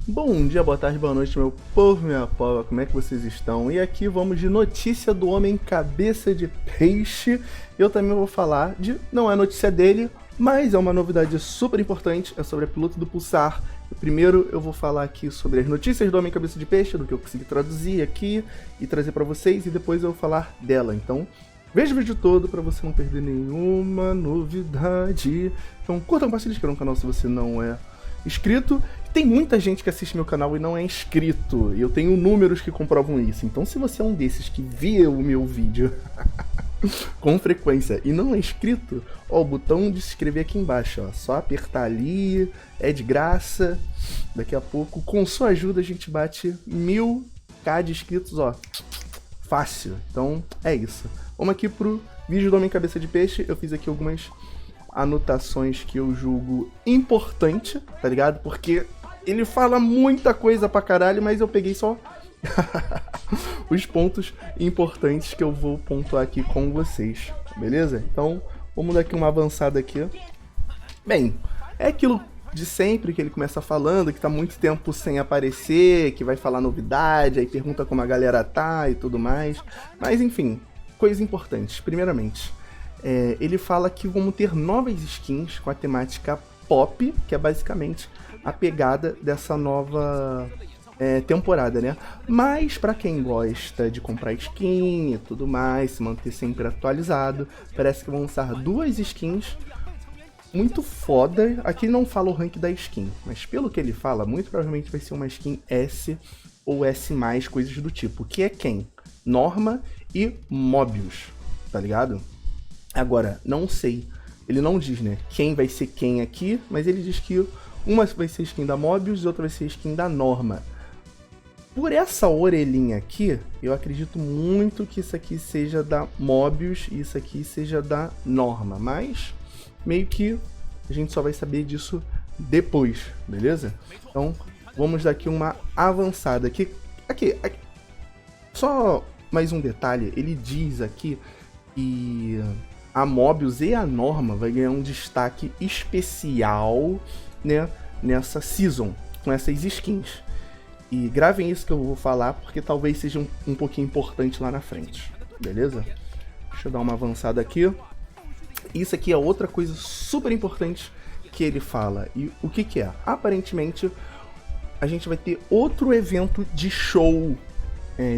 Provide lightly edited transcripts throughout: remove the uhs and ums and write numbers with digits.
Bom dia, boa tarde, boa noite, meu povo, minha pova, como é que vocês estão? E aqui vamos de notícia do homem cabeça de peixe. Eu também vou falar de, não é notícia dele, mas é uma novidade super importante, é sobre a piloto do Pulsar. Primeiro eu vou falar aqui sobre as notícias do homem cabeça de peixe, do que eu consegui traduzir aqui e trazer pra vocês, e depois eu vou falar dela. Então, veja o vídeo todo para você não perder nenhuma novidade. Então curta, compartilhe, se inscreva no canal se você não é inscrito. Tem muita gente que assiste meu canal e não é inscrito, e eu tenho números que comprovam isso. Então se você é um desses que vê o meu vídeo com frequência e não é inscrito, ó, o botão de se inscrever aqui embaixo, ó, só apertar ali, é de graça. Daqui a pouco, com sua ajuda, a gente bate 1000k de inscritos, ó, fácil. Então é isso. Vamos aqui pro vídeo do Homem Cabeça de Peixe. Eu fiz aqui algumas anotações que eu julgo importante, tá ligado? Porque ele fala muita coisa pra caralho, mas eu peguei só os pontos importantes que eu vou pontuar aqui com vocês, beleza? Então, vamos dar aqui uma avançada aqui. Bem, é aquilo de sempre que ele começa falando, que tá muito tempo sem aparecer, que vai falar novidade, aí pergunta como a galera tá e tudo mais. Mas enfim, coisas importantes. Primeiramente, ele fala que vamos ter novas skins com a temática pop, que é basicamente a pegada dessa nova temporada, né? Mas pra quem gosta de comprar skin e tudo mais, se manter sempre atualizado, parece que vão lançar duas skins muito foda. Aqui não fala o rank da skin, mas pelo que ele fala, muito provavelmente vai ser uma skin S ou S+, coisas do tipo, que é quem? Norma e Mobius, tá ligado? Agora, não sei, ele não diz, né, quem vai ser quem aqui, mas ele diz que uma vai ser skin da Mobius e outra vai ser skin da Norma. Por essa orelhinha aqui, eu acredito muito que isso aqui seja da Mobius e isso aqui seja da Norma, mas meio que a gente só vai saber disso depois, beleza? Então, vamos dar aqui uma avançada aqui. Aqui. Só mais um detalhe, ele diz aqui que a Mobius e a Norma vai ganhar um destaque especial, né, nessa season, com essas skins. E gravem isso que eu vou falar, porque talvez seja um pouquinho importante lá na frente, beleza? Deixa eu dar uma avançada aqui. Isso aqui é outra coisa super importante que ele fala. E o que que é? Aparentemente, a gente vai ter outro evento de show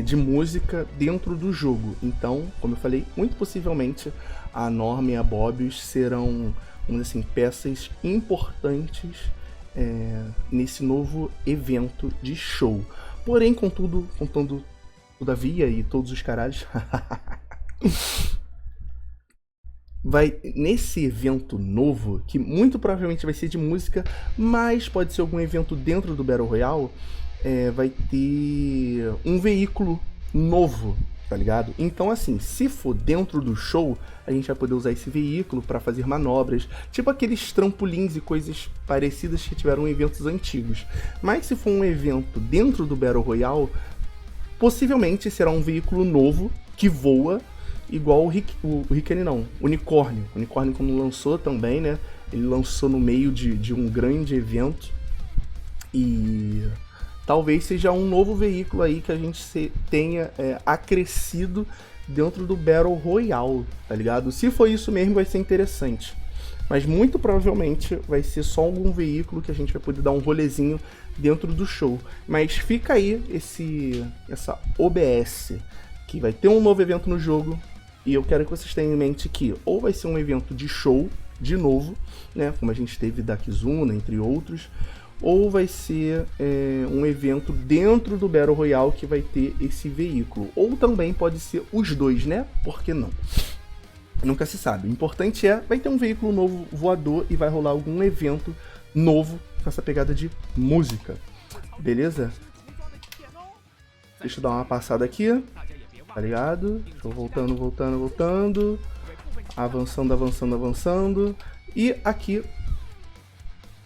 de música dentro do jogo. Então, como eu falei, muito possivelmente a Norma e a Mobius serão, vamos dizer assim, peças importantes nesse novo evento de show. Porém, contudo, todavia e todos os caralhos, vai nesse evento novo, que muito provavelmente vai ser de música, mas pode ser algum evento dentro do Battle Royale, vai ter um veículo novo, tá ligado? Então assim, se for dentro do show, a gente vai poder usar esse veículo para fazer manobras, tipo aqueles trampolins e coisas parecidas que tiveram em eventos antigos. Mas se for um evento dentro do Battle Royale, possivelmente será um veículo novo que voa, igual o Rickany não, Unicórnio. O Unicórnio quando lançou também, né? Ele lançou no meio de um grande evento e talvez seja um novo veículo aí que a gente tenha acrescido dentro do Battle Royale, tá ligado? Se for isso mesmo, vai ser interessante. Mas muito provavelmente vai ser só algum veículo que a gente vai poder dar um rolezinho dentro do show. Mas fica aí essa OBS, que vai ter um novo evento no jogo, e eu quero que vocês tenham em mente que ou vai ser um evento de show, de novo, né, como a gente teve da Kizuna, entre outros, ou vai ser um evento dentro do Battle Royale que vai ter esse veículo. Ou também pode ser os dois, né? Por que não? Nunca se sabe. O importante vai ter um veículo novo voador e vai rolar algum evento novo com essa pegada de música. Beleza? Deixa eu dar uma passada aqui. Tá ligado? Tô voltando. Avançando. E aqui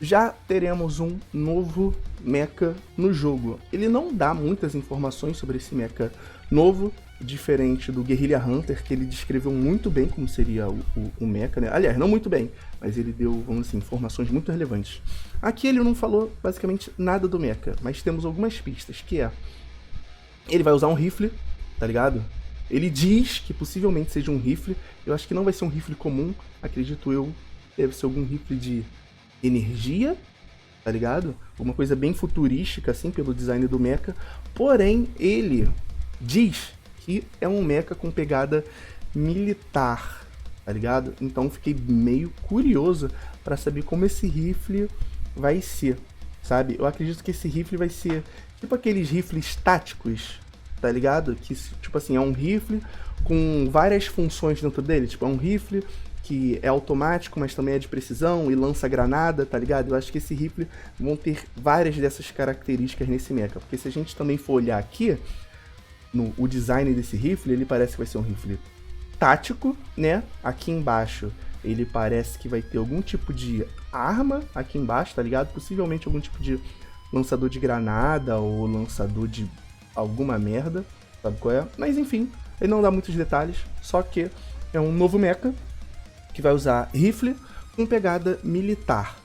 já teremos um novo mecha no jogo. Ele não dá muitas informações sobre esse mecha novo, diferente do Guerrilla Hunter, que ele descreveu muito bem como seria o mecha, né? Aliás, não muito bem, mas ele deu, vamos assim, informações muito relevantes. Aqui ele não falou basicamente nada do mecha, mas temos algumas pistas, que é... Ele vai usar um rifle, tá ligado? Ele diz que possivelmente seja um rifle. Eu acho que não vai ser um rifle comum, acredito eu. Deve ser algum rifle de energia, tá ligado? Uma coisa bem futurística, assim, pelo design do mecha. Porém, ele diz que é um mecha com pegada militar, tá ligado? Então fiquei meio curioso para saber como esse rifle vai ser, sabe? Eu acredito que esse rifle vai ser tipo aqueles rifles táticos, tá ligado? Que, tipo assim, é um rifle com várias funções dentro dele. Tipo, é um rifle que é automático, mas também é de precisão e lança granada, tá ligado? Eu acho que esse rifle vão ter várias dessas características nesse mecha. Porque se a gente também for olhar aqui, o design desse rifle, ele parece que vai ser um rifle tático, né? Aqui embaixo ele parece que vai ter algum tipo de arma aqui embaixo, tá ligado? Possivelmente algum tipo de lançador de granada ou lançador de alguma merda, sabe qual é? Mas enfim, ele não dá muitos detalhes, só que é um novo mecha que vai usar rifle com pegada militar.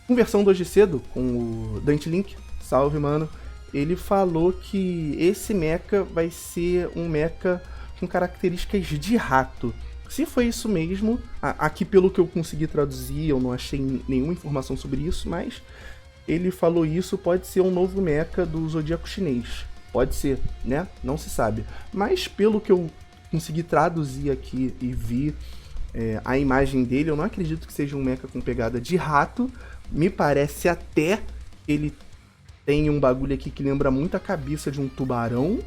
Conversando hoje cedo com o Dante Link, salve mano, ele falou que esse mecha vai ser um mecha com características de rato. Se foi isso mesmo, aqui pelo que eu consegui traduzir, eu não achei nenhuma informação sobre isso, mas ele falou isso, pode ser um novo mecha do Zodíaco chinês. Pode ser, né? Não se sabe. Mas pelo que eu consegui traduzir aqui e vi a imagem dele, eu não acredito que seja um mecha com pegada de rato. Me parece até que ele tem um bagulho aqui que lembra muito a cabeça de um tubarão,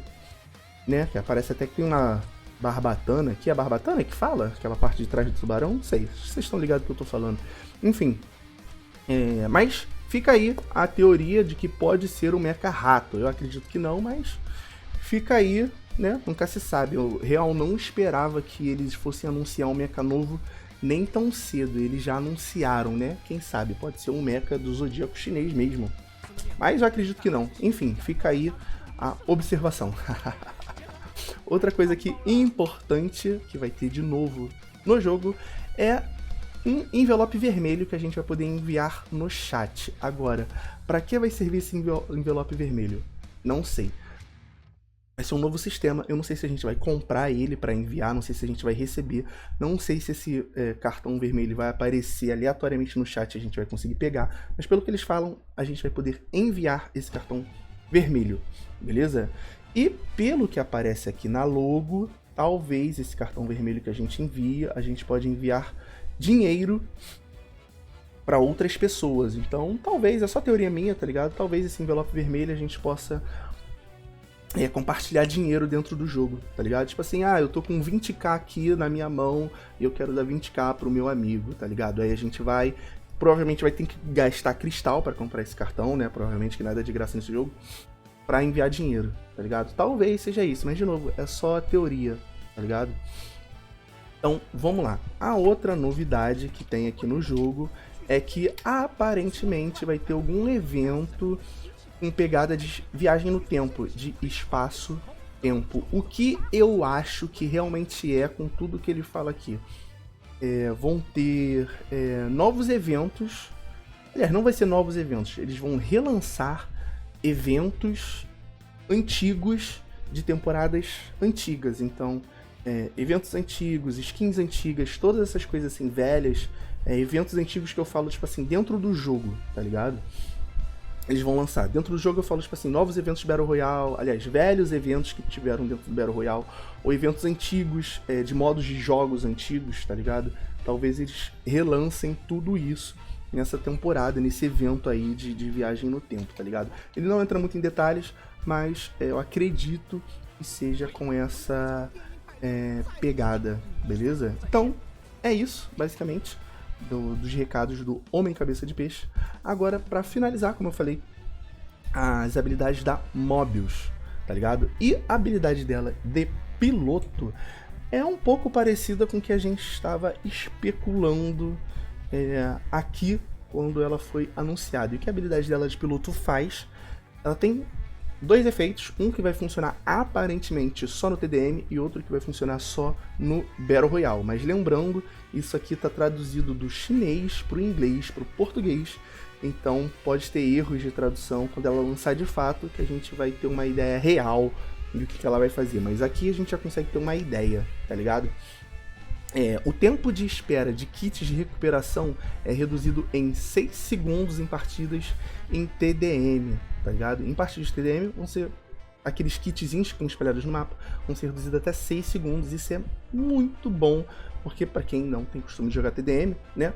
né? Que parece até que tem uma barbatana aqui. É a barbatana que fala? Aquela parte de trás do tubarão? Não sei. Vocês estão ligados do que eu tô falando. Enfim. Mas fica aí a teoria de que pode ser o mecha rato. Eu acredito que não, mas fica aí, né? Nunca se sabe. Eu real não esperava que eles fossem anunciar um mecha novo nem tão cedo. Eles já anunciaram, né? Quem sabe? Pode ser um mecha do Zodíaco chinês mesmo. Mas eu acredito que não. Enfim, fica aí a observação. Outra coisa aqui importante que vai ter de novo no jogo é um envelope vermelho que a gente vai poder enviar no chat. Agora, para que vai servir esse envelope vermelho? Não sei. Vai ser um novo sistema, eu não sei se a gente vai comprar ele para enviar, não sei se a gente vai receber, não sei se esse cartão vermelho vai aparecer aleatoriamente no chat e a gente vai conseguir pegar, mas pelo que eles falam, a gente vai poder enviar esse cartão vermelho, beleza? E pelo que aparece aqui na logo, talvez esse cartão vermelho que a gente envia, a gente pode enviar dinheiro para outras pessoas. Então, talvez, é só teoria minha, tá ligado? Talvez esse envelope vermelho a gente possa compartilhar dinheiro dentro do jogo, tá ligado? Tipo assim, eu tô com 20k aqui na minha mão e eu quero dar 20k pro meu amigo, tá ligado? Aí a gente provavelmente vai ter que gastar cristal para comprar esse cartão, né? Provavelmente que nada é de graça nesse jogo, para enviar dinheiro, tá ligado? Talvez seja isso, mas de novo, é só teoria, tá ligado? Então, vamos lá. A outra novidade que tem aqui no jogo é que aparentemente vai ter algum evento com pegada de viagem no tempo, de espaço-tempo. O que eu acho que realmente com tudo que ele fala aqui. Vão ter novos eventos. Aliás, não vai ser novos eventos. Eles vão relançar eventos antigos de temporadas antigas. Então, eventos antigos, skins antigas, todas essas coisas assim, velhas. Eventos antigos que eu falo, tipo assim, dentro do jogo, tá ligado? Eles vão lançar. Dentro do jogo eu falo, tipo assim, novos eventos de Battle Royale, aliás, velhos eventos que tiveram dentro do Battle Royale, ou eventos antigos, de modos de jogos antigos, tá ligado? Talvez eles relancem tudo isso nessa temporada, nesse evento aí de viagem no tempo, tá ligado? Ele não entra muito em detalhes, mas eu acredito que seja com essa pegada, beleza? Então, é isso, basicamente. Dos recados do Homem Cabeça de Peixe. Agora, pra finalizar, como eu falei, as habilidades da Mobius, tá ligado? E a habilidade dela de piloto é um pouco parecida com o que a gente estava especulando aqui quando ela foi anunciada. E o que a habilidade dela de piloto faz? Ela tem dois efeitos, um que vai funcionar aparentemente só no TDM e outro que vai funcionar só no Battle Royale. Mas lembrando, isso aqui está traduzido do chinês para o inglês, para o português, então pode ter erros de tradução quando ela lançar de fato, que a gente vai ter uma ideia real do que ela vai fazer. Mas aqui a gente já consegue ter uma ideia, tá ligado? O tempo de espera de kits de recuperação é reduzido em 6 segundos em partidas em TDM, tá ligado? Em partidas de TDM vão ser aqueles kitzinhos que estão espalhados no mapa, vão ser reduzidos até 6 segundos. Isso é muito bom, porque para quem não tem costume de jogar TDM, né?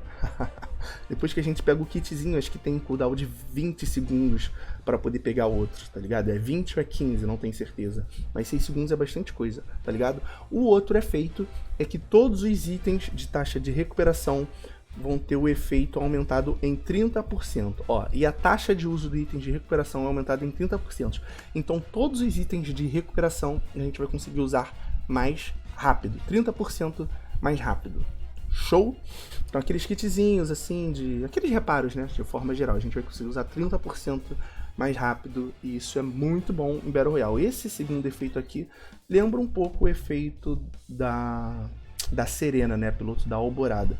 Depois que a gente pega o kitzinho, acho que tem um cooldown de 20 segundos para poder pegar outro, tá ligado? É 20 ou é 15, não tenho certeza. Mas 6 segundos é bastante coisa, tá ligado? O outro efeito é que todos os itens de taxa de recuperação vão ter o efeito aumentado em 30%. Ó, e a taxa de uso de itens de recuperação é aumentada em 30%. Então todos os itens de recuperação a gente vai conseguir usar mais rápido. 30% mais rápido. Show? Então aqueles kitzinhos assim, aqueles reparos, né, de forma geral, a gente vai conseguir usar 30% mais rápido, e isso é muito bom em Battle Royale. Esse segundo efeito aqui lembra um pouco o efeito da Serena, né, piloto da Alvorada.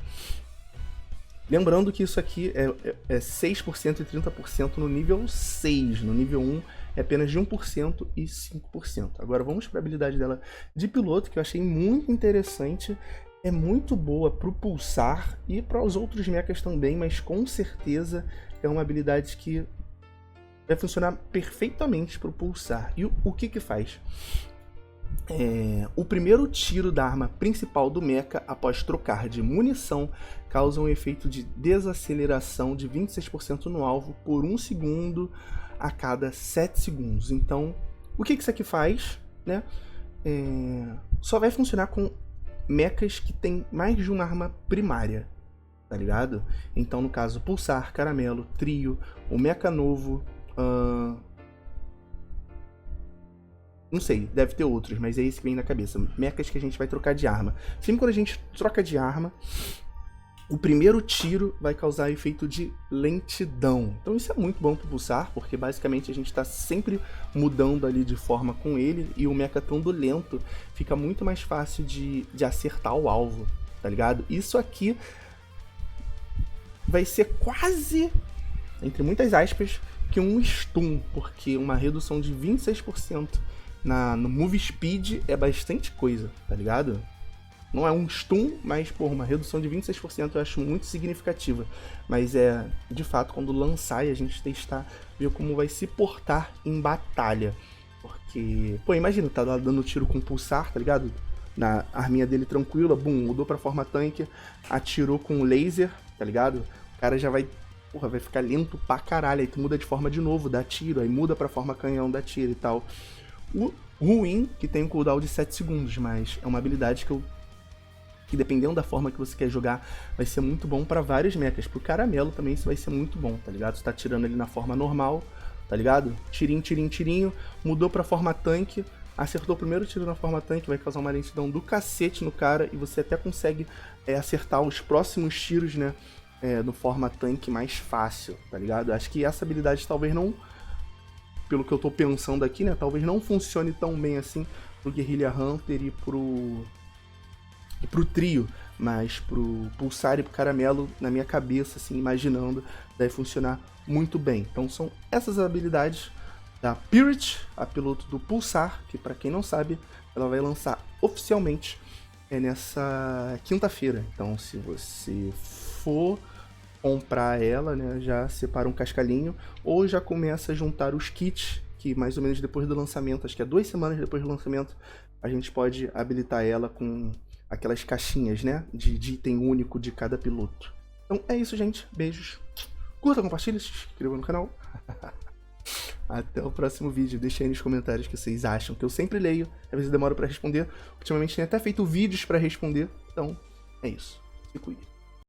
Lembrando que isso aqui é 6% e 30% no nível 6, no nível 1 é apenas de 1% e 5%. Agora vamos para a habilidade dela de piloto, que eu achei muito interessante. É muito boa para o Pulsar e para os outros mechas também, mas com certeza é uma habilidade que vai funcionar perfeitamente para o Pulsar. E o que faz? O primeiro tiro da arma principal do mecha após trocar de munição causa um efeito de desaceleração de 26% no alvo por 1 segundo a cada 7 segundos. Então, o que isso aqui faz? Né? Só vai funcionar com mechas que tem mais de uma arma primária, tá ligado? Então, no caso, Pulsar, Caramelo, Trio, o mecha novo, não sei, deve ter outros, mas é esse que vem na cabeça. Mechas que a gente vai trocar de arma. Sempre quando a gente troca de arma, o primeiro tiro vai causar efeito de lentidão. Então isso é muito bom pro Pulsar, porque basicamente a gente está sempre mudando ali de forma com ele, e o mecha estando lento fica muito mais fácil de acertar o alvo, tá ligado? Isso aqui vai ser quase, entre muitas aspas, que um stun, porque uma redução de 26% no move speed é bastante coisa, tá ligado? Não é um stun, mas, porra, uma redução de 26% eu acho muito significativa. Mas de fato, quando lançar e a gente testar, ver como vai se portar em batalha. Porque, pô, imagina, tá lá dando tiro com Pulsar, tá ligado? Na arminha dele tranquila, bum, mudou pra forma tanque, atirou com laser, tá ligado? O cara já vai, porra, vai ficar lento pra caralho. Aí tu muda de forma de novo, dá tiro, aí muda pra forma canhão, dá tiro e tal. O ruim, que tem um cooldown de 7 segundos, mas é uma habilidade que dependendo da forma que você quer jogar, vai ser muito bom para vários mechas. Pro Caramelo também isso vai ser muito bom, tá ligado? Você tá tirando ele na forma normal, tá ligado? Tirinho, tirinho, tirinho, mudou pra forma tanque, acertou o primeiro tiro na forma tanque, vai causar uma lentidão do cacete no cara, e você até consegue acertar os próximos tiros, né, no forma tanque mais fácil, tá ligado? Acho que essa habilidade talvez não, pelo que eu tô pensando aqui, né, talvez não funcione tão bem assim pro Guerrilla Hunter e pro Trio, mas pro Pulsar e pro Caramelo, na minha cabeça, assim, imaginando, deve funcionar muito bem. Então são essas habilidades da Pirit, a piloto do Pulsar, que para quem não sabe, ela vai lançar oficialmente nessa quinta-feira. Então se você for comprar ela, né, já separa um cascalhinho, ou já começa a juntar os kits, que mais ou menos depois do lançamento, acho que é 2 semanas depois do lançamento, a gente pode habilitar ela com aquelas caixinhas, né, de item único de cada piloto. Então é isso, gente. Beijos. Curta, compartilha, se inscreva no canal. Até o próximo vídeo. Deixa aí nos comentários o que vocês acham, que eu sempre leio. Às vezes demora pra responder. Ultimamente tenho até feito vídeos pra responder. Então é isso. Se cuide.